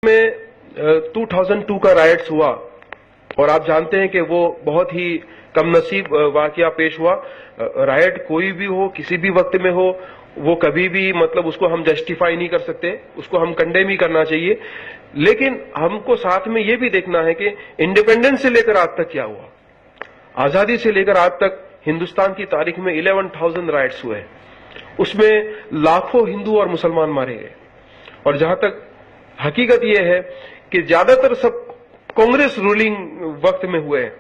में 2002 का राइट्स हुआ और आप जानते हैं कि वो बहुत ही कमनसीब वाकया पेश हुआ। राइट कोई भी हो, किसी भी वक्त में हो, वो कभी भी मतलब उसको हम जस्टिफाई नहीं कर सकते, उसको हम कंडेम ही करना चाहिए। लेकिन हमको साथ में ये भी देखना है कि इंडिपेंडेंस से लेकर आज तक क्या हुआ। आजादी से लेकर आज तक हिंदुस्तान की तारीख में 11,000 राइट्स हुए, उसमें लाखों हिंदू और मुसलमान मारे गए। और जहां तक हकीकत यह है कि ज्यादातर सब कांग्रेस रूलिंग वक्त में हुए हैं।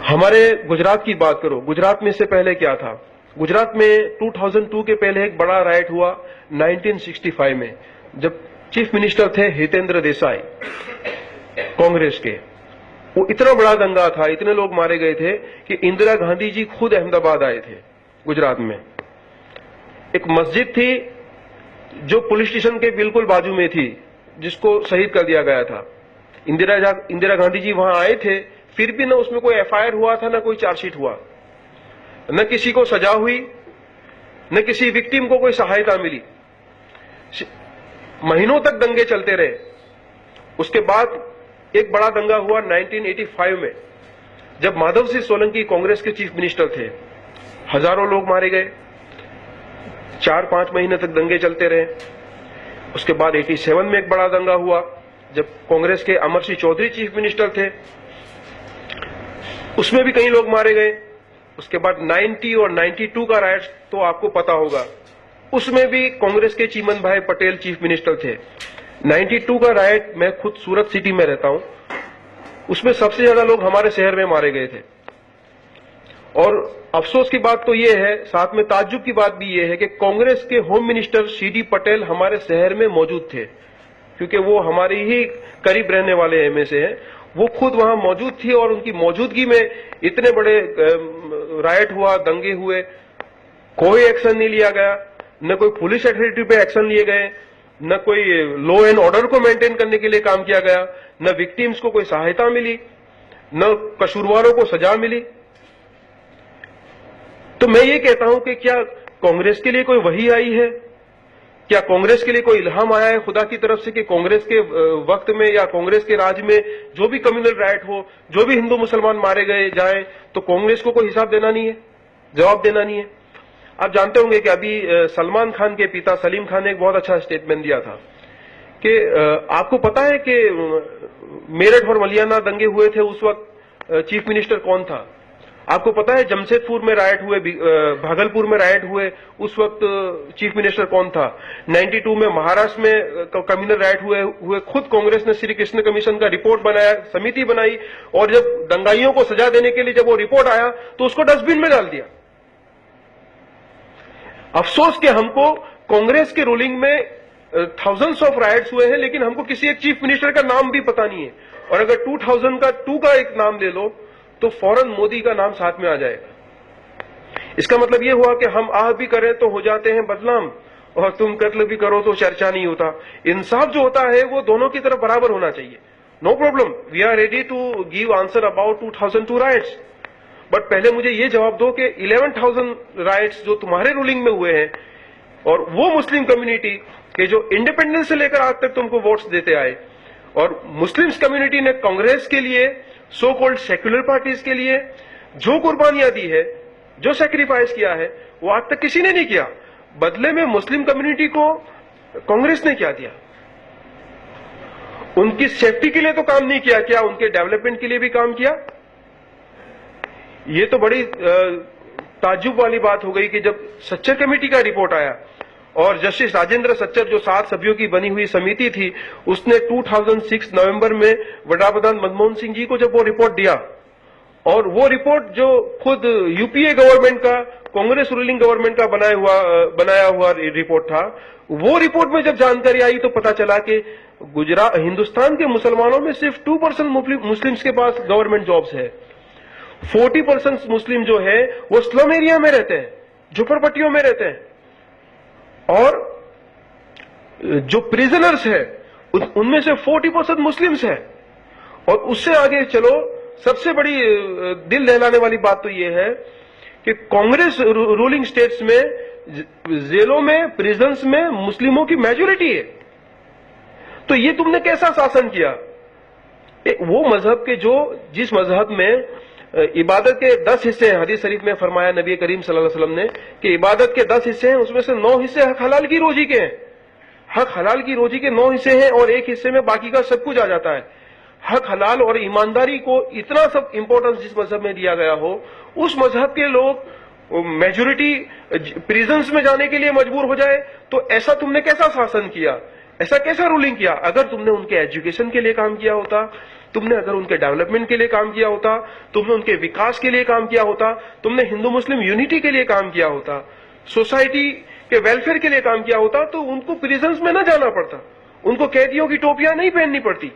हमारे गुजरात की बात करो, गुजरात में इससे पहले क्या था? गुजरात में 2002 के पहले एक बड़ा राइट हुआ 1965 में, जब चीफ मिनिस्टर थे हितेंद्र देसाई कांग्रेस के। वो इतना बड़ा दंगा था, इतने लोग मारे गए थे कि इंदिरा गांधी जी खुद अहमदाबाद आए थे गुजरात में। एक मस्जिद थी जो पुलिस स्टेशन के बिल्कुल बाजू में थी, जिसको शहीद कर दिया गया था। इंदिरा गांधी जी वहां आए थे, फिर भी न उसमें कोई एफआईआर हुआ था, न कोई चार्जशीट हुआ, न किसी को सजा हुई, न किसी विक्टिम को कोई सहायता मिली। महीनों तक दंगे चलते रहे। उसके बाद एक बड़ा दंगा हुआ 1985 में, जब माधव सिंह सोलंकी कांग्रेस के चीफ मिनिस्टर थे। हजारों लोग मारे गए, 4-5 महीने तक दंगे चलते रहे। उसके बाद 87 में एक बड़ा दंगा हुआ, जब कांग्रेस के अमर सिंह चौधरी चीफ मिनिस्टर थे, उसमें भी कई लोग मारे गए। उसके बाद 90 और 92 का राइट तो आपको पता होगा, उसमें भी कांग्रेस के चीमन भाई पटेल चीफ मिनिस्टर थे। 92 का राइट, मैं खुद सूरत सिटी में रहता हूं, उसमें सबसे ज्यादा लोग हमारे शहर में मारे गए थे। और अफसोस की बात तो यह है, साथ में ताज्जुब की बात भी यह है कि कांग्रेस के होम मिनिस्टर सीडी पटेल हमारे शहर में मौजूद थे, क्योंकि वो हमारे ही करीब रहने वाले में से हैं। वो खुद वहां मौजूद थी और उनकी मौजूदगी में इतने बड़े राइट हुआ, दंगे हुए, कोई एक्शन नहीं लिया गया। न कोई पुलिस अथॉरिटी पे एक्शन लिए गए, न कोई लॉ एंड ऑर्डर को मेंटेन करने के लिए काम किया गया, न विक्टिम्स को कोई सहायता मिली, न कसूरवारों को सजा मिली। तो मैं ये कहता हूं कि क्या कांग्रेस के लिए कोई वही आई है? क्या कांग्रेस के लिए कोई इल्हाम आया है खुदा की तरफ से कि कांग्रेस के वक्त में या कांग्रेस के राज में जो भी कम्युनल राइट हो, जो भी हिंदू मुसलमान मारे गए जाए, तो कांग्रेस को कोई हिसाब देना नहीं है, जवाब देना नहीं है? आप जानते होंगे कि अभी सलमान खान के पिता सलीम खान ने एक बहुत अच्छा स्टेटमेंट दिया था कि आपको पता है कि मेरठ और मलियाना दंगे हुए थे, उस वक्त चीफ मिनिस्टर कौन था? आपको पता है जमशेदपुर में राइट हुए, भागलपुर में राइट हुए, उस वक्त चीफ मिनिस्टर कौन था? 92 में महाराष्ट्र में कम्युनल राइट हुए खुद कांग्रेस ने श्री कृष्ण कमीशन का रिपोर्ट बनाया, समिति बनाई, और जब दंगाइयों को सजा देने के लिए जब वो रिपोर्ट आया तो उसको डस्टबिन में डाल दिया। अफसोस कि हमको कांग्रेस के रूलिंग में थाउजेंड्स ऑफ राइट्स हुए हैं, लेकिन हमको किसी एक चीफ मिनिस्टर का नाम भी पता नहीं है। और अगर 2002 का एक नाम ले लो तो फौरन मोदी का नाम साथ में आ जाएगा। इसका मतलब यह हुआ कि हम आह भी करें तो हो जाते हैं बदनाम, और तुम कत्ल भी करो तो चर्चा नहीं होता। इंसाफ जो होता है वो दोनों की तरफ बराबर होना चाहिए। No problem, we are ready to give answer about 2002 riots, but पहले मुझे ये जवाब दो कि 11,000 राइट्स जो तुम्हारे रूलिंग में हुए हैं, और वो मुस्लिम कम्युनिटी के जो इंडिपेंडेंस से लेकर आज तक तुमको वोट्स देते आए, और मुस्लिम्स कम्युनिटी ने कांग्रेस के लिए, सो कॉल्ड सेक्युलर पार्टीज के लिए जो कुर्बानियां दी है, जो सैक्रिफाइस किया है, वो आज तक किसी ने नहीं किया। बदले में मुस्लिम कम्युनिटी को कांग्रेस ने क्या दिया? उनकी सेफ्टी के लिए तो काम नहीं किया, क्या उनके डेवलपमेंट के लिए भी काम किया? ये तो बड़ी ताज्जुब वाली बात हो गई कि जब सच्चर कमेटी का रिपोर्ट आया और जस्टिस राजेंद्र सच्चर जो 7 सभ्यों की बनी हुई समिति थी, उसने 2006 नवंबर में वडाप्रधान मनमोहन सिंह जी को जब वो रिपोर्ट दिया, और वो रिपोर्ट जो खुद यूपीए गवर्नमेंट का, कांग्रेस रूलिंग गवर्नमेंट का बनाया हुआ रिपोर्ट था, वो रिपोर्ट में जब जानकारी आई तो पता चला कि हिंदुस्तान के मुसलमानों में सिर्फ 2% मुस्लिम्स के पास गवर्नमेंट जॉब्स है। 40% मुस्लिम जो है वो स्लम एरिया में रहते हैं, झुपड़पट्टियों में रहते हैं, और जो प्रिजनर्स है उनमें से 40% मुस्लिम्स है। और उससे आगे चलो, सबसे बड़ी दिल दहलाने वाली बात तो यह है कि कांग्रेस रूलिंग स्टेट्स में जेलों में, प्रिजन्स में मुस्लिमों की मेजोरिटी है। तो ये तुमने कैसा शासन किया? वो मजहब के जिस मजहब में इबादत के 10 हिस्से हैं, हदीस शरीफ में फरमाया नबी करीम सल्लल्लाहु अलैहि वसल्लम ने कि इबादत के 10 हिस्से हैं, उसमें से 9 हिस्से हक हलाल की रोजी के हैं। हक हलाल की रोजी के 9 हिस्से हैं और एक हिस्से में बाकी का सब कुछ आ जाता है। हक हलाल और ईमानदारी को इतना सब इंपॉर्टेंस जिस मजहब में दिया गया हो, उस मजहब के लोग मेजोरिटी प्रिजन्स में जाने के लिए मजबूर हो जाए, तो ऐसा तुमने कैसा शासन किया? ऐसा कैसा रूलिंग किया? अगर तुमने उनके एजुकेशन के लिए काम किया होता, तुमने अगर उनके डेवलपमेंट के लिए काम किया होता, तुमने उनके विकास के लिए काम किया होता, तुमने हिंदू मुस्लिम यूनिटी के लिए काम किया होता, सोसाइटी के वेलफेयर के लिए काम किया होता, तो उनको प्रिजन्स में न जाना पड़ता, उनको कैदियों की टोपियां नहीं पहननी पड़ती।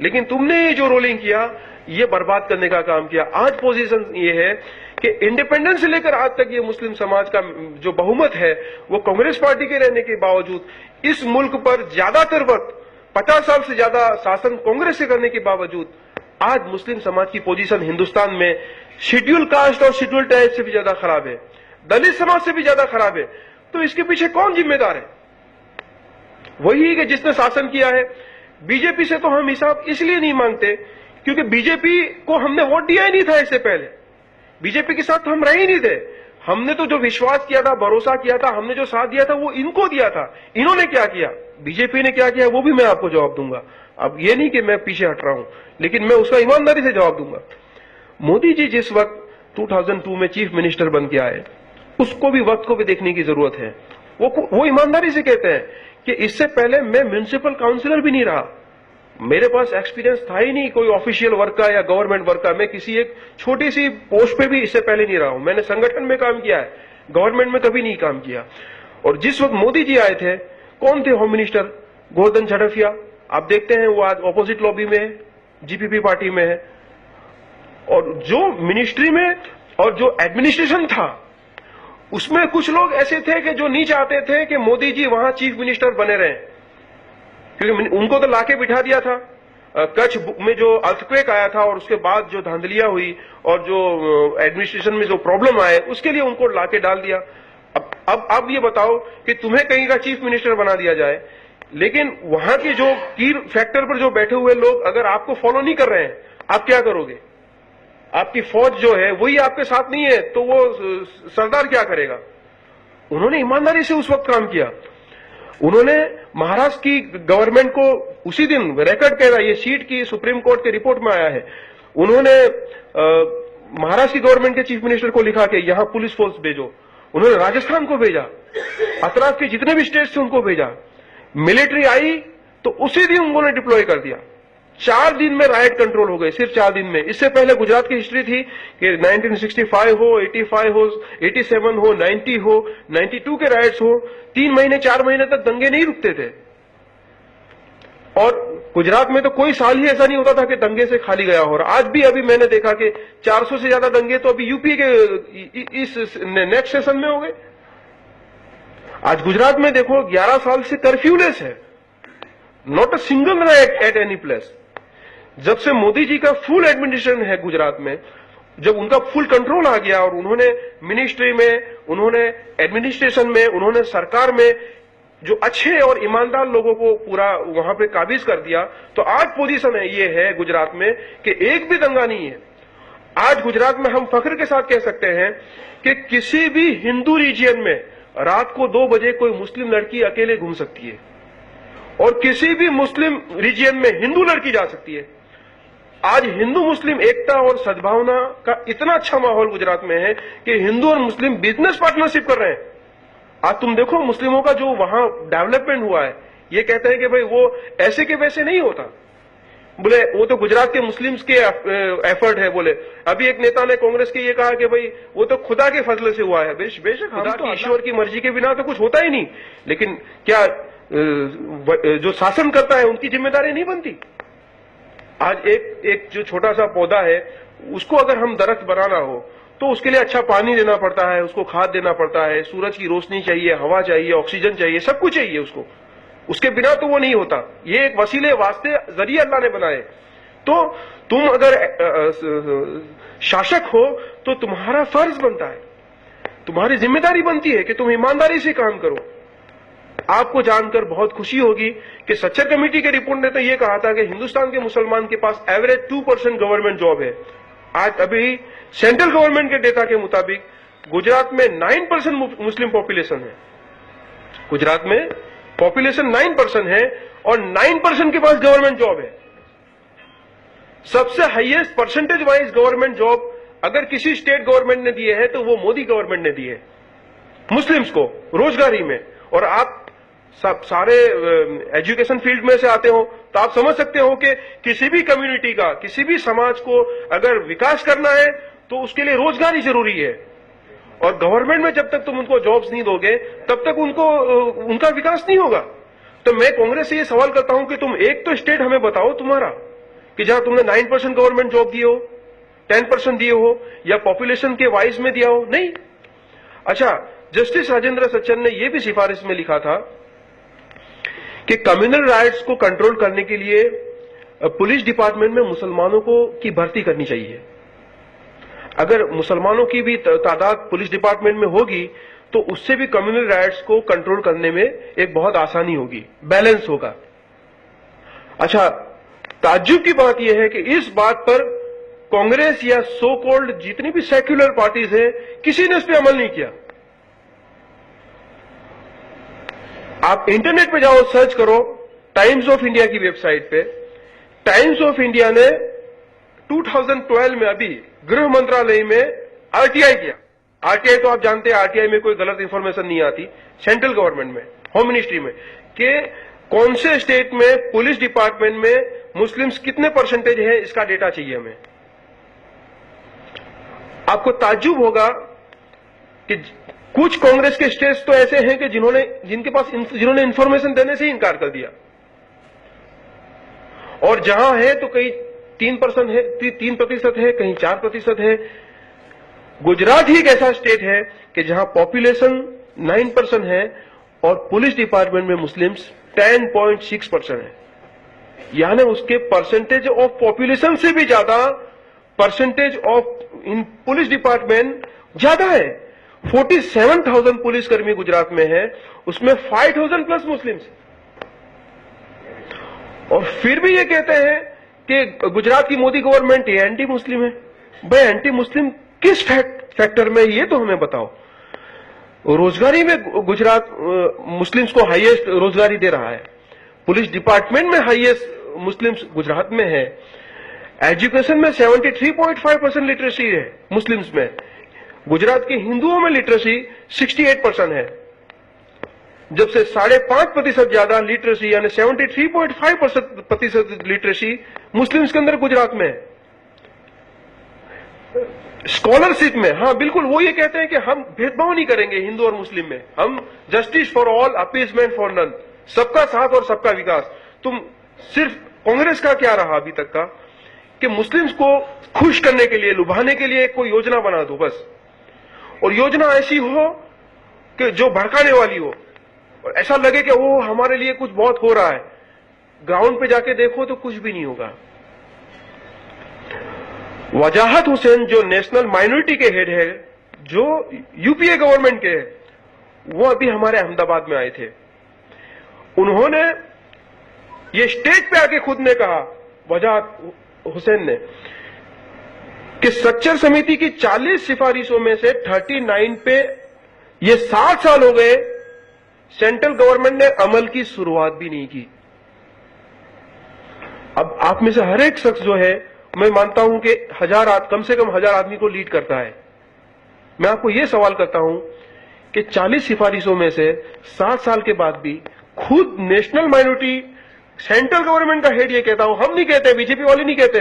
लेकिन तुमने ये जो रोलिंग किया, ये बर्बाद करने का काम किया। आज पोजीशन ये है कि इंडिपेंडेंस से लेकर आज तक ये मुस्लिम समाज का जो बहुमत है, वो कांग्रेस पार्टी के रहने के बावजूद इस मुल्क पर ज्यादातर वक्त 50 साल से ज्यादा शासन कांग्रेस से करने के बावजूद आज मुस्लिम समाज की पोजीशन हिंदुस्तान में शेड्यूल कास्ट और शेड्यूल ट्राइब से भी ज्यादा खराब है, दलित समाज से भी ज्यादा खराब है। तो इसके पीछे कौन जिम्मेदार है? वही है कि जिसने शासन किया है। बीजेपी से तो हम हिसाब इसलिए नहीं मांगते क्योंकि बीजेपी को हमने वोट दिया ही नहीं था। इससे पहले बीजेपी के साथ हम रहे ही नहीं थे। हमने तो जो विश्वास किया था, भरोसा किया था, हमने जो साथ दिया था, वो इनको दिया था। इन्होंने क्या किया, बीजेपी ने क्या किया, वो भी मैं आपको जवाब दूंगा। अब ये नहीं कि मैं पीछे हट रहा हूं, लेकिन मैं उसका ईमानदारी से जवाब दूंगा। मोदी जी जिस वक्त 2002 में चीफ मिनिस्टर बन के आए, उसको भी वक्त को भी देखने की जरूरत है। वो ईमानदारी से कहते हैं कि इससे पहले मैं म्युनिसिपल काउंसिलर भी नहीं रहा, मेरे पास एक्सपीरियंस था ही नहीं कोई ऑफिशियल वर्क का या गवर्नमेंट वर्क का। मैं किसी एक छोटी सी पोस्ट पे भी इससे पहले नहीं रहा हूं। मैंने संगठन में काम किया है, गवर्नमेंट में कभी नहीं काम किया। और जिस वक्त मोदी जी आए थे, कौन थे होम मिनिस्टर? गोवर्धन झड़फिया। आप देखते हैं वो आज ऑपोजिट लॉबी में है, जीपीपी पार्टी में है। और जो मिनिस्ट्री में और जो एडमिनिस्ट्रेशन था, उसमें कुछ लोग ऐसे थे कि जो नहीं चाहते थे कि मोदी जी वहां चीफ मिनिस्टर बने रहें, क्योंकि उनको तो लाके बिठा दिया था। कच्छ में जो अर्थक्वेक आया था और उसके बाद जो धांधलियां हुई और जो एडमिनिस्ट्रेशन में जो प्रॉब्लम आए, उसके लिए उनको लाके डाल दिया। अब ये बताओ कि तुम्हें कहीं का चीफ मिनिस्टर बना दिया जाए, लेकिन वहां के जो की फैक्टर पर जो बैठे हुए लोग अगर आपको फॉलो नहीं कर रहे हैं, आप क्या करोगे? आपकी फौज जो है वही आपके साथ नहीं है, तो वो सरदार क्या करेगा? उन्होंने ईमानदारी से उस वक्त काम किया। उन्होंने महाराष्ट्र की गवर्नमेंट को उसी दिन रिकॉर्ड करा, ये सीट की सुप्रीम कोर्ट के रिपोर्ट में आया है। उन्होंने महाराष्ट्र की गवर्नमेंट के चीफ मिनिस्टर को लिखा कि यहां पुलिस फोर्स भेजो। उन्होंने राजस्थान को भेजा, अतराफ के जितने भी स्टेट्स थे उनको भेजा। मिलिट्री आई तो उसी दिन उन्होंने डिप्लॉय कर दिया। 4 दिन में राइट कंट्रोल हो गए, सिर्फ 4 दिन में। इससे पहले गुजरात की हिस्ट्री थी कि 1965 हो, 85 हो, 87 हो, 90 हो, 92 के राइट्स हो, 3 महीने 4 महीने तक दंगे नहीं रुकते थे। और गुजरात में तो कोई साल ही ऐसा नहीं होता था कि दंगे से खाली गया हो। और आज भी अभी मैंने देखा कि 400 से ज्यादा दंगे तो अभी यूपी के इस नेक्स्ट सेशन में हो गए। आज गुजरात में देखो 11 साल से कर्फ्यूलेस है, not a single right at any place. जब से मोदी जी का फुल एडमिनिस्ट्रेशन है गुजरात में, जब उनका फुल कंट्रोल आ गया और उन्होंने मिनिस्ट्री में, उन्होंने एडमिनिस्ट्रेशन में, उन्होंने सरकार में जो अच्छे और ईमानदार लोगों को पूरा वहां पे काबिज कर दिया, तो आज पोजीशन है ये है गुजरात में कि एक भी दंगा नहीं है। आज गुजरात में हम फख्र के साथ कह सकते हैं कि किसी भी हिंदू रीजियन में रात को 2 बजे कोई मुस्लिम लड़की अकेले घूम सकती है और किसी भी मुस्लिम रीजियन में हिंदू लड़की जा सकती है। आज हिंदू मुस्लिम एकता और सद्भावना का इतना अच्छा माहौल गुजरात में है कि हिंदू और मुस्लिम बिजनेस पार्टनरशिप कर रहे हैं। आज तुम देखो मुस्लिमों का जो वहां डेवलपमेंट हुआ है, ये कहते हैं कि भाई वो ऐसे के वैसे नहीं होता। बोले वो तो गुजरात के मुस्लिम्स के एफर्ट है। बोले अभी एक नेता ने कांग्रेस के ये कहा कि भाई वो तो खुदा के फजले से हुआ है। बेशक खुदा की ईश्वर की मर्जी के बिना तो कुछ होता ही नहीं, लेकिन क्या जो शासन करता है उनकी जिम्मेदारी नहीं बनती? आज एक जो छोटा सा पौधा है, उसको अगर हम दरख्त बनाना हो तो उसके लिए अच्छा पानी देना पड़ता है, उसको खाद देना पड़ता है, सूरज की रोशनी चाहिए, हवा चाहिए, ऑक्सीजन चाहिए, सब कुछ चाहिए उसको। उसके बिना तो वो नहीं होता। ये एक वसीले वास्ते जरिए अल्लाह ने बनाए। तो तुम अगर शासक हो तो तुम्हारा फर्ज बनता है, तुम्हारी जिम्मेदारी बनती है कि तुम ईमानदारी से काम करो। आपको जानकर बहुत खुशी होगी कि सच्चर कमेटी के रिपोर्ट ने तो यह कहा था कि हिंदुस्तान के मुसलमान के पास एवरेज 2% गवर्नमेंट जॉब है। आज अभी सेंट्रल गवर्नमेंट के डेटा के मुताबिक गुजरात में 9% मुस्लिम पॉपुलेशन है। गुजरात में पॉपुलेशन 9% है और 9% के पास गवर्नमेंट जॉब है। सबसे highest percentage wise government job अगर किसी स्टेट गवर्नमेंट ने दिए है तो वो मोदी गवर्नमेंट ने दिए मुस्लिम्स को रोजगारी में। और आप सब सारे एजुकेशन फील्ड में से आते हो तो आप समझ सकते हो कि किसी भी कम्युनिटी का, किसी भी समाज को अगर विकास करना है तो उसके लिए रोजगारी जरूरी है। और गवर्नमेंट में जब तक तुम उनको जॉब्स नहीं दोगे तब तक उनका विकास नहीं होगा। तो मैं कांग्रेस से ये सवाल करता हूं कि तुम एक तो स्टेट हमें बताओ तुम्हारा कि जहां तुमने 9% गवर्नमेंट जॉब दिए हो, 10% दिए हो या पॉपुलेशन के वाइज में दिया हो। नहीं। अच्छा, जस्टिस राजेंद्र सच्चर ने यह भी सिफारिश में लिखा था कि कम्युनल राइट्स को कंट्रोल करने के लिए पुलिस डिपार्टमेंट में मुसलमानों की भर्ती करनी चाहिए। अगर मुसलमानों की भी तादाद पुलिस डिपार्टमेंट में होगी तो उससे भी कम्युनल राइट्स को कंट्रोल करने में एक बहुत आसानी होगी, बैलेंस होगा। अच्छा, ताज्जुब की बात यह है कि इस बात पर कांग्रेस या सो कॉल्ड जितनी भी सेक्युलर पार्टीज हैं, किसी ने इस पर अमल नहीं किया। आप इंटरनेट पे जाओ, सर्च करो टाइम्स ऑफ इंडिया की वेबसाइट पे। टाइम्स ऑफ इंडिया ने 2012 में अभी गृह मंत्रालय में आरटीआई किया। आरटीआई तो आप जानते हैं, आरटीआई में कोई गलत इंफॉर्मेशन नहीं आती, सेंट्रल गवर्नमेंट में, होम मिनिस्ट्री में, कि कौन से स्टेट में पुलिस डिपार्टमेंट में मुस्लिम्स कितने परसेंटेज है, इसका डेटा चाहिए हमें। आपको ताज्जुब होगा कि कुछ कांग्रेस के स्टेट्स तो ऐसे हैं कि जिन्होंने इंफॉर्मेशन देने से ही इनकार कर दिया। और जहां है तो कहीं 3% है, 3% है, कहीं 4% है। गुजरात ही एक ऐसा स्टेट है कि जहां पॉपुलेशन 9% है और पुलिस डिपार्टमेंट में मुस्लिम्स 10.6% है। यानी उसके परसेंटेज ऑफ पॉपुलेशन से भी ज्यादा percentage of in police department ज्यादा है। 47,000 पुलिसकर्मी गुजरात में है, उसमें 5,000 प्लस मुस्लिम्स। और फिर भी ये कहते हैं कि गुजरात की मोदी गवर्नमेंट ये एंटी मुस्लिम है। भाई, एंटी मुस्लिम किस फैक्टर में, ये तो हमें बताओ। रोजगारी में गुजरात मुस्लिम्स को हाईएस्ट रोजगारी दे रहा है, पुलिस डिपार्टमेंट में हाईएस्ट मुस्लिम्स गुजरात में है, एजुकेशन में 73.5% लिटरेसी है मुस्लिम्स में। गुजरात के हिंदुओं में लिटरेसी 68% है, जब से 5.5% ज्यादा लिटरेसी यानी 73.5% लिटरेसी मुस्लिम्स के अंदर गुजरात में है। स्कॉलरशिप में, हाँ बिल्कुल, वो ये कहते हैं कि हम भेदभाव नहीं करेंगे हिंदू और मुस्लिम में, हम justice for all, appeasement for none, सबका साथ और सबका विकास। तुम सिर्फ कांग्रेस का क्या रहा अभी तक का कि मुस्लिम्स को खुश करने के लिए, लुभाने के लिए कोई योजना बना दो बस, और योजना ऐसी हो कि जो भड़काने वाली हो और ऐसा लगे कि वो हमारे लिए कुछ बहुत हो रहा है। ग्राउंड पे जाके देखो तो कुछ भी नहीं होगा। वजाहत हुसैन जो नेशनल माइनॉरिटी के हेड है, जो यूपीए गवर्नमेंट के है, वो अभी हमारे अहमदाबाद में आए थे। उन्होंने ये स्टेज पे आके खुद ने कहा, वजाहत हुसैन ने, कि सच्चर समिति की 40 सिफारिशों में से 39 पे ये 7 साल हो गए, सेंट्रल गवर्नमेंट ने अमल की शुरुआत भी नहीं की। अब आप में से हर एक शख्स जो है, मैं मानता हूं कि कम से कम 1000 आदमी को लीड करता है। मैं आपको यह सवाल करता हूं कि 40 सिफारिशों में से 7 साल के बाद भी खुद नेशनल माइनॉरिटी सेंट्रल गवर्नमेंट का हेड ये कहता हूं, हम नहीं कहते, बीजेपी वाले नहीं कहते,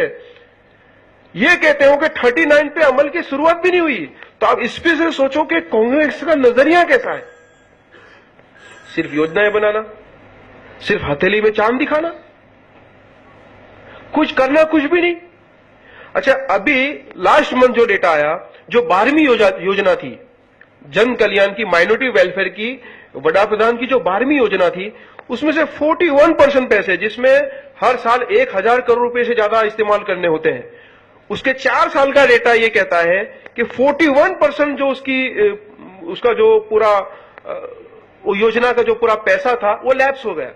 ये कहते हो कि 39 पे अमल की शुरुआत भी नहीं हुई। तो आप इस पे से सोचो कि कांग्रेस का नजरिया कैसा है। सिर्फ योजनाएं बनाना, सिर्फ हथेली में चांद दिखाना, कुछ करना कुछ भी नहीं। अच्छा, अभी लास्ट मंथ जो डेटा आया, जो 12वीं योजना थी जन कल्याण की, माइनॉरिटी वेलफेयर की, वड़ा प्रधान की जो 12वीं योजना थी, उसमें से 41% पैसे, जिसमें हर साल 1000 करोड़ रुपए से ज्यादा इस्तेमाल करने होते हैं, उसके 4 साल का डेटा ये कहता है कि 41% जो उसका जो पूरा वो योजना का जो पूरा पैसा था वो लैप्स हो गया।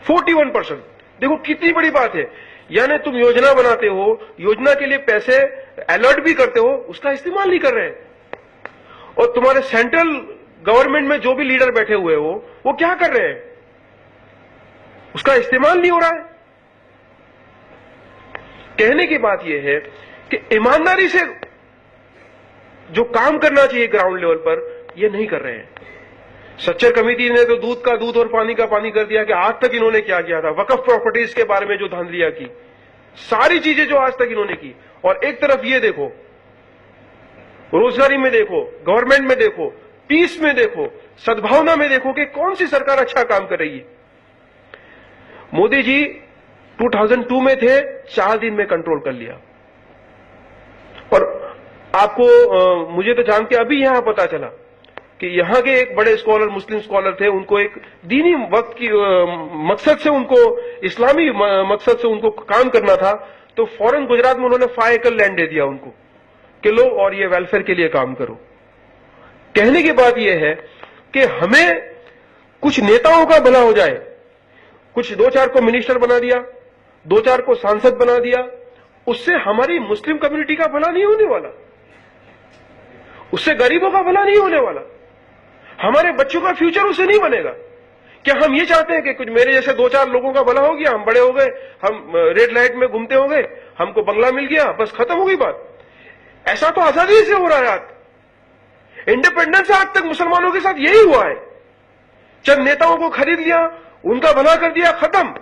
41%। देखो कितनी बड़ी बात है। यानी तुम योजना बनाते हो, योजना के लिए पैसे अलर्ट भी करते हो, उसका इस्तेमाल नहीं कर रहे हैं। और तुम्हारे सेंट्रल गवर्नमेंट में जो भी लीडर बैठे हुए हो वो क्या कर रहे हैं, उसका इस्तेमाल नहीं हो रहा है। कहने की बात यह है कि ईमानदारी से जो काम करना चाहिए ग्राउंड लेवल पर, ये नहीं कर रहे हैं। सच्चर कमेटी ने तो दूध का दूध और पानी का पानी कर दिया कि आज तक इन्होंने क्या किया था, वक्फ प्रॉपर्टीज के बारे में जो धांधलियां की, सारी चीजें जो आज तक इन्होंने की। और एक तरफ ये देखो, रोजगारी में देखो, गवर्नमेंट में देखो, पीस में देखो, सद्भावना में देखो कि कौन सी सरकार अच्छा काम कर रही है। मोदी जी 2002 में थे, 4 दिन में कंट्रोल कर लिया। और आपको मुझे तो जान के अभी यहां पता चला कि यहां के एक बड़े स्कॉलर, मुस्लिम स्कॉलर थे, उनको एक दीनी वक्त की मकसद से, उनको इस्लामी मकसद से उनको काम करना था, तो फौरन गुजरात में उन्होंने 5 एकड़ लैंड दे दिया उनको कि लो और ये वेलफेयर के लिए काम करो। कहने की बात यह है कि हमें कुछ नेताओं का भला हो जाए, कुछ 2-4 को मिनिस्टर बना दिया, 2-4 को सांसद बना दिया, उससे हमारी मुस्लिम कम्युनिटी का भला नहीं होने वाला, उससे गरीबों का भला नहीं होने वाला, हमारे बच्चों का फ्यूचर उससे नहीं बनेगा। क्या हम ये चाहते हैं कि कुछ मेरे जैसे 2-4 लोगों का भला हो गया, हम बड़े हो गए, हम रेड लाइट में घूमते हो गए, हमको बंगला मिल गया, बस खत्म हो गई बात? ऐसा तो आजादी से हो रहा है। आज इंडिपेंडेंस से आज तक मुसलमानों के साथ यही हुआ है। चंद नेताओं को खरीद लिया, उनका भला कर दिया, खत्म।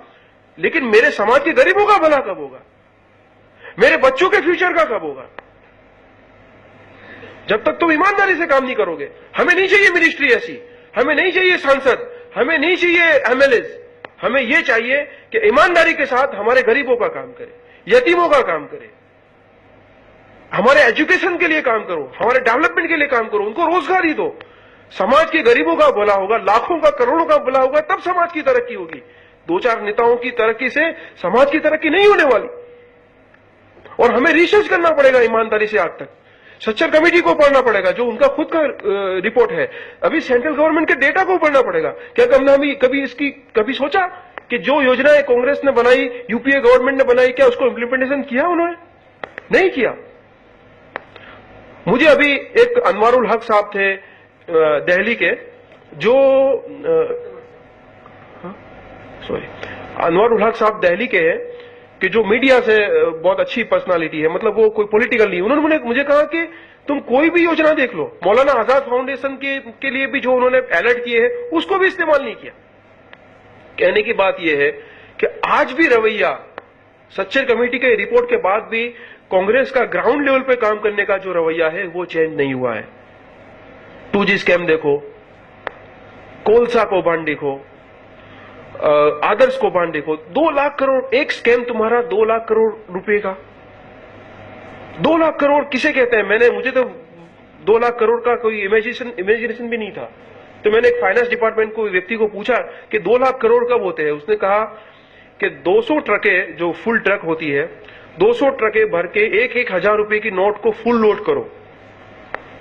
लेकिन मेरे समाज के गरीबों का भला कब होगा, मेरे बच्चों के फ्यूचर का कब होगा? जब तक तुम ईमानदारी से काम नहीं करोगे। हमें नहीं चाहिए मिनिस्ट्री ऐसी, हमें नहीं चाहिए सांसद, हमें नहीं चाहिए एमएलएज, हमें यह चाहिए कि ईमानदारी के साथ हमारे गरीबों का काम करे, यतीमों का काम करे, हमारे एजुकेशन के लिए काम करो, हमारे डेवलपमेंट के लिए काम करो, उनको रोजगार ही दो। समाज के गरीबों का भला होगा, लाखों का, करोड़ों का भला होगा, तब समाज की तरक्की होगी। 2-4 नेताओं की तरक्की से समाज की तरक्की नहीं होने वाली। और हमें रिसर्च करना पड़ेगा ईमानदारी से। आज तक सच्चर कमेटी को पढ़ना पड़ेगा, जो उनका खुद का रिपोर्ट है। अभी सेंट्रल गवर्नमेंट के डेटा को पढ़ना पड़ेगा। क्या हमने कभी सोचा कि जो योजनाएं कांग्रेस ने बनाई, यूपीए गवर्नमेंट ने बनाई, क्या उसको इंप्लीमेंटेशन किया उन्होंने? नहीं किया। मुझे अभी एक अनवारुल हक साहब थे दिल्ली के, जो अनवारुल हक साहब दिल्ली के हैं, कि जो मीडिया से बहुत अच्छी पर्सनालिटी है, मतलब वो कोई पॉलिटिकल नहीं। उन्होंने मुझे कहा कि तुम कोई भी योजना देख लो, मौलाना आजाद फाउंडेशन के लिए भी जो उन्होंने अलर्ट किए हैं, उसको भी इस्तेमाल नहीं किया। कहने की बात यह है कि आज भी रवैया, सच्चर कमेटी के रिपोर्ट के बाद भी कांग्रेस का ग्राउंड लेवल पे काम करने का जो रवैया है वो चेंज नहीं हुआ है। 2G स्कैम देखो, कोलसा कौभांड देखो, आदर्श कौभांड देखो। 2 लाख करोड़, एक स्कैम तुम्हारा 2 लाख करोड़ रुपए का। 2 लाख करोड़ किसे कहते हैं? मुझे तो 2 लाख करोड़ का कोई इमेजिनेशन भी नहीं था। तो मैंने एक फाइनेंस डिपार्टमेंट को व्यक्ति को पूछा कि 2 लाख करोड़ कब होते हैं। उसने कहा कि 200 ट्रकें, जो फुल ट्रक होती है, 200 ट्रकें भर के 1-1 हजार रुपए की नोट को फुल लोड करो।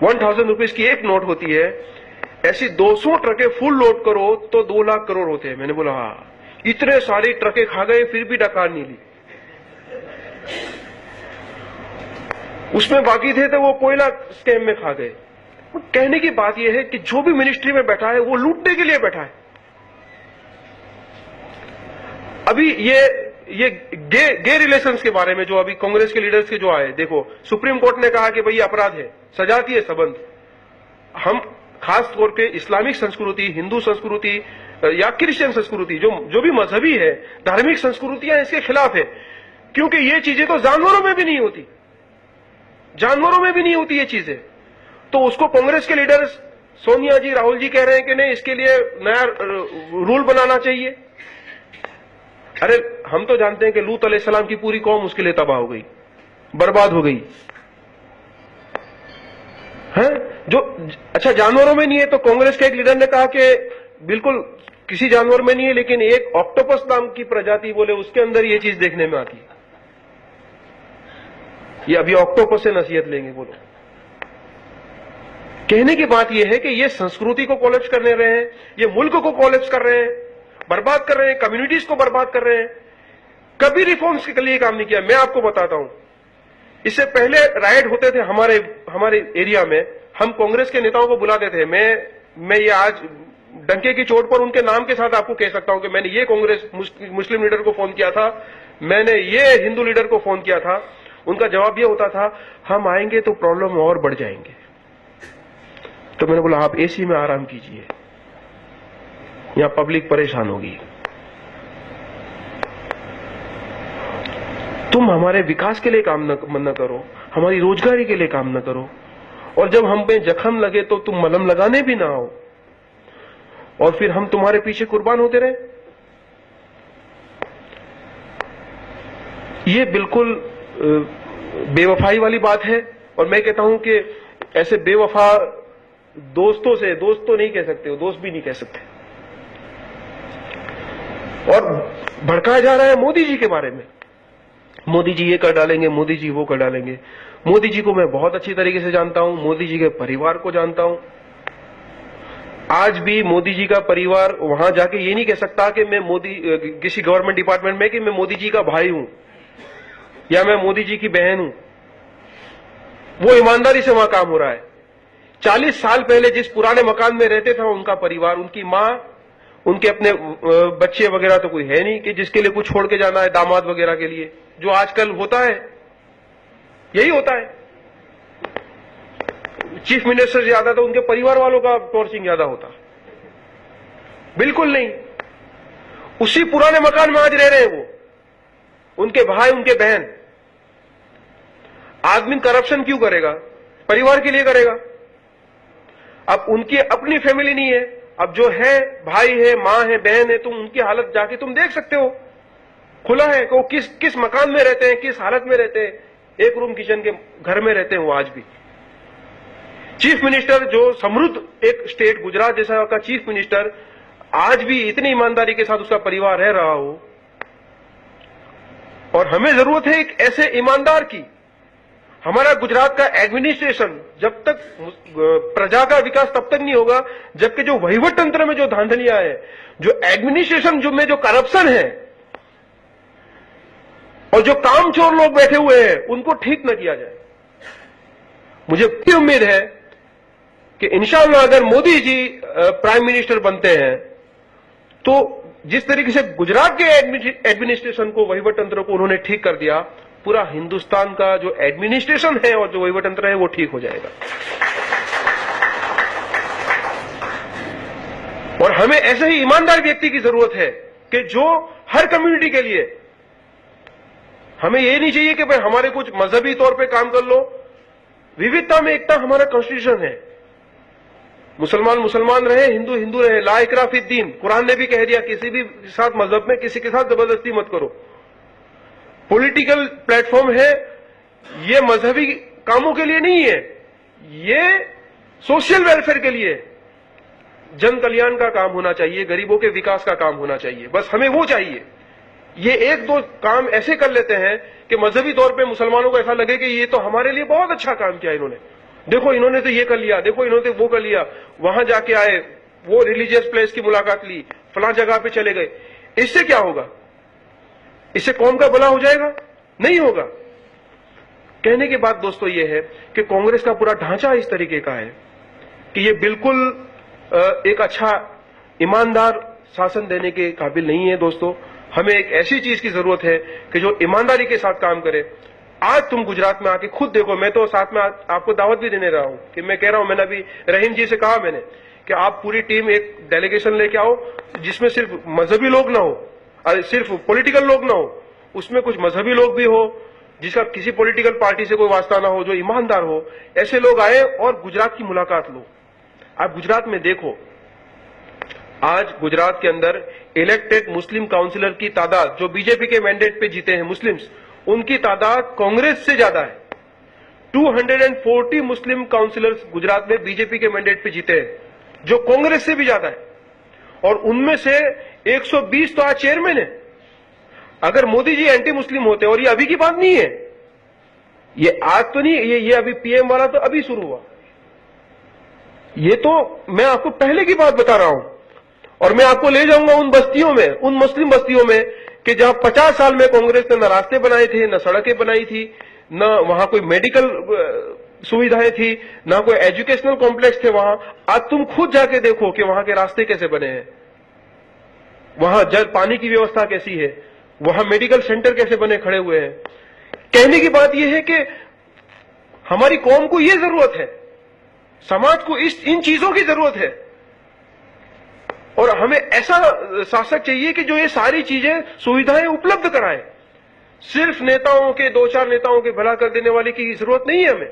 1000 रुपीज की एक नोट होती है, ऐसी 200 ट्रकें फुल लोड करो तो 2 लाख करोड़ होते हैं। मैंने बोला हाँ, इतने सारी ट्रकें खा गए फिर भी डकार नहीं ली। उसमें बाकी थे तो वो कोयला स्कैम में खा गए। कहने की बात यह है कि जो भी मिनिस्ट्री में बैठा है वो लूटने के लिए बैठा है। अभी ये गे रिलेशंस के बारे में जो अभी कांग्रेस के लीडर्स के जो आए, देखो सुप्रीम कोर्ट ने कहा कि भाई अपराध है, सजाती है संबंध। हम खास तौर पे इस्लामिक संस्कृति, हिंदू संस्कृति या क्रिश्चियन संस्कृति, जो भी मजहबी है, धार्मिक संस्कृतियां इसके खिलाफ है, क्योंकि ये चीजें तो जानवरों में भी नहीं होती, जानवरों में भी नहीं होती ये चीजें। तो उसको कांग्रेस के लीडर्स सोनिया जी, राहुल जी कह रहे हैं कि नहीं, इसके लिए नया रूल बनाना चाहिए। अरे हम तो जानते हैं कि लूत अलैहिस्सलाम की पूरी कौम उसके लिए तबाह हो गई, बर्बाद हो गई है। जो अच्छा जानवरों में नहीं है, तो कांग्रेस के एक लीडर ने कहा कि बिल्कुल किसी जानवर में नहीं है, लेकिन एक ऑक्टोपस नाम की प्रजाति बोले उसके अंदर ये चीज देखने में आती है। ये अभी ऑक्टोपस से नसीहत लेंगे, बोलो कहने की बात यह है कि ये संस्कृति को कोलैप्स करने रहे हैं, ये मुल्क को कोलैप्स कर रहे हैं, बर्बाद कर रहे हैं, कम्युनिटीज को बर्बाद कर रहे हैं। कभी रिफॉर्म्स के लिए काम नहीं किया। मैं आपको बताता हूं, इससे पहले राइड होते थे हमारे एरिया में, हम कांग्रेस के नेताओं को बुलाते थे। मैं ये आज डंके की चोट पर उनके नाम के साथ आपको कह सकता हूं कि मैंने ये कांग्रेस मुस्लिम लीडर को फोन किया था, मैंने ये हिंदू लीडर को फोन किया था। उनका जवाब ये होता था, हम आएंगे तो प्रॉब्लम और बढ़ जाएंगे। तो मैंने बोला, आप एसी में आराम कीजिए, यहां पब्लिक परेशान होगी। तुम हमारे विकास के लिए काम न करो, हमारी रोजगारी के लिए काम न करो, और जब हम पे जख्म लगे तो तुम मलहम लगाने भी ना आओ, और फिर हम तुम्हारे पीछे कुर्बान होते रहे। ये बिल्कुल बेवफाई वाली बात है। और मैं कहता हूं कि ऐसे बेवफा दोस्तों से, दोस्त तो नहीं कह सकते, दोस्त भी नहीं कह सकते। और भड़काया जा रहा है मोदी जी के बारे में, मोदी जी ये कर डालेंगे, मोदी जी वो कर डालेंगे। मोदी जी को मैं बहुत अच्छी तरीके से जानता हूं, मोदी जी के परिवार को जानता हूं। आज भी मोदी जी का परिवार वहां जाके ये नहीं कह सकता कि मैं किसी गवर्नमेंट डिपार्टमेंट में कि मैं मोदी जी का भाई हूं या मैं मोदी जी की बहन हूं। वो ईमानदारी से वहां काम हो रहा है। 40 साल पहले जिस पुराने मकान में रहते था उनका परिवार, उनकी मां, उनके अपने बच्चे वगैरह तो कोई है नहीं कि जिसके लिए कुछ छोड़ के जाना है, दामाद वगैरह के लिए, जो आजकल होता है, यही होता है। चीफ मिनिस्टर ज्यादा तो उनके परिवार वालों का टॉर्चिंग ज्यादा होता। बिल्कुल नहीं। उसी पुराने मकान में आज रह रहे हैं वो, उनके भाई, उनके बहन। आदमी करप्शन क्यों करेगा? परिवार के लिए करेगा। अब उनकी अपनी फैमिली नहीं है, अब जो है भाई है, मां है, बहन है, तुम उनकी हालत जाके तुम देख सकते हो, खुला है कि वो किस मकान में रहते हैं, किस हालत में रहते हैं। एक रूम किचन के घर में रहते हैं वो आज भी। चीफ मिनिस्टर, जो समृद्ध एक स्टेट गुजरात जैसा का चीफ मिनिस्टर, आज भी इतनी ईमानदारी के साथ उसका परिवार रह रहा हो। और हमें जरूरत है एक ऐसे ईमानदार की। हमारा गुजरात का एडमिनिस्ट्रेशन, जब तक प्रजा का विकास तब तक नहीं होगा जबकि जो वहीवट तंत्र में जो धांधलियां है, जो एडमिनिस्ट्रेशन में जो करप्शन है और जो कामचोर लोग बैठे हुए हैं, उनको ठीक न किया जाए। मुझे पूरी उम्मीद है कि इंशाअल्लाह अगर मोदी जी प्राइम मिनिस्टर बनते हैं तो जिस तरीके से गुजरात के एडमिनिस्ट्रेशन को, वहीवट तंत्र को उन्होंने ठीक कर दिया, पूरा हिंदुस्तान का जो एडमिनिस्ट्रेशन है और जो वहीवट तंत्र है वो ठीक हो जाएगा। और हमें ऐसे ही ईमानदार व्यक्ति की जरूरत है कि जो हर कम्युनिटी के लिए, हमें ये नहीं चाहिए कि भाई हमारे कुछ मजहबी तौर पे काम कर लो। विविधता में एकता हमारा कॉन्स्टिट्यूशन है। मुसलमान मुसलमान रहे, हिंदू हिंदू रहे, ला इकराह फिद्दीन। कुरान ने भी कह दिया किसी भी साथ मजहब में किसी के साथ जबरदस्ती मत करो। पॉलिटिकल प्लेटफॉर्म है, ये मजहबी कामों के लिए नहीं है, ये सोशल वेलफेयर के लिए, जन कल्याण का काम होना चाहिए, गरीबों के विकास का काम होना चाहिए। बस हमें वो चाहिए। ये एक दो काम ऐसे कर लेते हैं कि मजहबी तौर पे मुसलमानों को ऐसा लगे कि ये तो हमारे लिए बहुत अच्छा काम किया इन्होंने, देखो इन्होंने तो ये कर लिया, देखो इन्होंने तो वो कर लिया, वहां जाके आए, वो रिलीजियस प्लेस की मुलाकात ली, फलां जगह पे चले गए। इससे क्या होगा? इससे कौम का भला हो जाएगा? नहीं होगा। कहने की बात दोस्तों ये है कि कांग्रेस का पूरा ढांचा इस तरीके का है कि ये बिल्कुल एक अच्छा ईमानदार शासन देने के काबिल नहीं है। दोस्तों, हमें एक ऐसी चीज की जरूरत है कि जो ईमानदारी के साथ काम करे। आज तुम गुजरात में आके खुद देखो, मैं तो साथ में आपको दावत भी देने रहा हूं कि मैं कह रहा हूं, मैंने अभी रहीम जी से कहा मैंने कि आप पूरी टीम एक डेलीगेशन लेके आओ जिसमें सिर्फ मजहबी लोग ना हो, सिर्फ पॉलिटिकल लोग ना हो, उसमें कुछ मजहबी लोग भी हो, जिसका किसी पॉलिटिकल पार्टी से कोई वास्ता ना हो, जो ईमानदार हो। ऐसे लोग आए और गुजरात की मुलाकात लो। आप गुजरात में देखो, आज गुजरात के अंदर इलेक्टेड मुस्लिम काउंसिलर की तादाद, जो बीजेपी के मैंडेट पे जीते हैं मुस्लिम्स, उनकी तादाद कांग्रेस से ज्यादा है। 240 मुस्लिम काउंसिलर्स गुजरात में बीजेपी के मैंडेट पे जीते हैं, जो कांग्रेस से भी ज्यादा है। और उनमें से 120 तो आज चेयरमैन है। अगर मोदी जी एंटी मुस्लिम होते, और ये अभी की बात नहीं है, ये आज तो नहीं, ये अभी पीएम वाला तो अभी शुरू हुआ। ये तो मैं आपको पहले की बात बता रहा हूं, और मैं आपको ले जाऊंगा उन बस्तियों में, उन मुस्लिम बस्तियों में कि जहां 50 साल में कांग्रेस ने न रास्ते बनाए थे, न सड़कें बनाई थी, न वहां कोई मेडिकल सुविधाएं थी, ना कोई एजुकेशनल कॉम्प्लेक्स थे वहां। आज तुम खुद जाके देखो कि वहां के रास्ते कैसे बने हैं, वहां जल पानी की व्यवस्था कैसी है, वहां मेडिकल सेंटर कैसे बने खड़े हुए हैं। कहने की बात यह है कि हमारी कौम को यह जरूरत है, समाज को इन चीजों की जरूरत है, और हमें ऐसा शासक चाहिए कि जो ये सारी चीजें सुविधाएं उपलब्ध कराए। सिर्फ नेताओं के, 2-4 नेताओं के भला कर देने वाले की जरूरत नहीं है हमें।